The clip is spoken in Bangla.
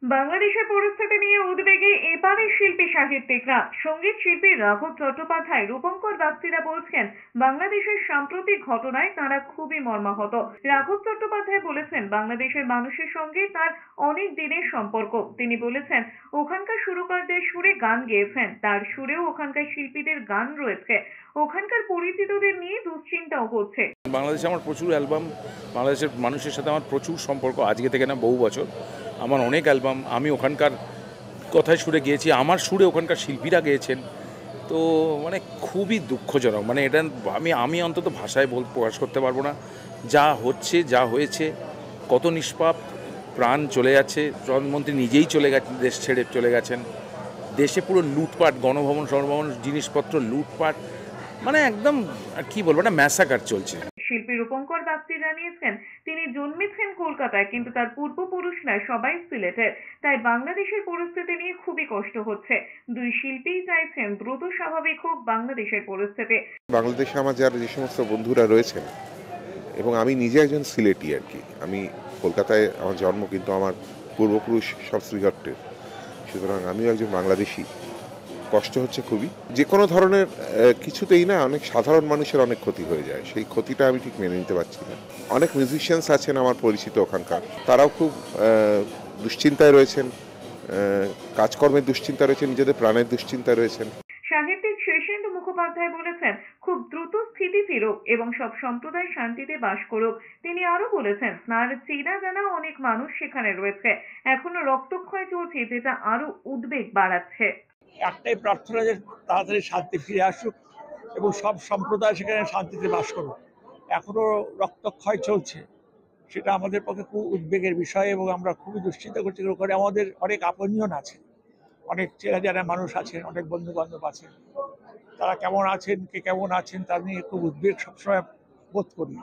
বাংলাদেশের পরিস্থিতি নিয়ে উদ্বেগে এপারের শিল্পী সাহিত্যিকরা। সঙ্গীত শিল্পী রাঘব চট্টোপাধ্যায়, রূপঙ্কর বাগচিরা বলছেন, বাংলাদেশের সাম্প্রতিক ঘটনায় তারা খুবই মর্মাহত। রাঘব চট্টোপাধ্যায় বলেছেন, বাংলাদেশের মানুষের সঙ্গে তার অনেক দিনের সম্পর্ক। তিনি বলেছেন, ওখানকার সুরকারদের সুরে গান গেয়েছেন, তার সুরেও ওখানকার শিল্পীদের গান রয়েছে। ওখানকার পরিচিতদের নিয়ে দুশ্চিন্তাও হচ্ছে। বাংলাদেশে আমার প্রচুর অ্যালবাম, বাংলাদেশের মানুষের সাথে আমার প্রচুর সম্পর্ক, আজকে থেকে না বহু বছর। আমার অনেক অ্যালবাম আমি ওখানকার কথায় সুরে গিয়েছি, আমার সুরে ওখানকার শিল্পীরা গেয়েছেন। তো মানে খুবই দুঃখজনক, মানে এটা আমি অন্তত ভাষায় প্রকাশ করতে পারবো না। যা হচ্ছে, যা হয়েছে, কত নিষ্পাপ প্রাণ চলে যাচ্ছে। প্রধানমন্ত্রী নিজেই চলে গেছেন, দেশ ছেড়ে চলে গেছেন। দেশে পুরো লুটপাট, গণভবন সর্বভবন জিনিসপত্র লুটপাট, মানে একদম কি বলবো, একটা ম্যাসাকার চলছে। শিল্পী রূপঙ্কর বাগচি জানিয়েছেন, তিনি জন্মেছেন কলকাতায়, কিন্তু তার পূর্বপুরুষরা সবাই সিলেটের। তাই বাংলাদেশের পরিস্থিতি নিয়ে খুবই কষ্ট হচ্ছে। দুই শিল্পীই চাইছেন দ্রুত স্বাভাবিক হোক বাংলাদেশের পরিস্থিতি। বাংলাদেশে আমার যে সমস্ত বন্ধুরা রয়েছেন, এবং আমি নিজে একজন সিলেটি আর কি। আমি কলকাতায় আমার জন্ম, কিন্তু আমার পূর্বপুরুষ সব শ্রীহট্টের। সুতরাং আমিও একজন বাংলাদেশি। কষ্ট হচ্ছে খুবই। যে কোনো ধরনের কিছুতেই না, অনেক সাধারণ মানুষের অনেক ক্ষতি হয়ে যায়। সেই ক্ষতিটা আমি ঠিক মেনে নিতে পারছি না। অনেক মিউজিশিয়ানস আছেন আমার পরিচিত ওখানকার, তারাও খুব দুশ্চিন্তায় রয়েছেন, কাজকর্মের দুশ্চিন্তা রয়েছেন, নিজেদের প্রাণের দুশ্চিন্তা রয়েছেন। সাহিত্যিক শীর্ষেন্দু মুখোপাধ্যায় বলেছেন, খুব দ্রুত স্থিতি ফিরুক এবং সব সম্প্রদায় শান্তিতে বাস করুক। তিনি আরো বলেছেন, তার চেনা জানা অনেক মানুষ সেখানে রয়েছে, এখনো রক্তক্ষয় চলছে, যেটা আরো উদ্বেগ বাড়াচ্ছে। একটাই প্রার্থনা যে তাড়াতাড়ি শান্তি ফিরে আসুক এবং সব সম্প্রদায় সেখানে শান্তিতে বাস করুক। এখনো রক্তক্ষয় চলছে, সেটা আমাদের পক্ষে খুব উদ্বেগের বিষয় এবং আমরা খুবই দুশ্চিন্তা করছি। ওখানে আমাদের অনেক আপনজন আছে, অনেক চেনা জানা মানুষ আছেন, অনেক বন্ধু বান্ধব আছেন। তারা কেমন আছেন, কে কেমন আছেন তা নিয়ে খুব উদ্বেগ সবসময় বোধ করি।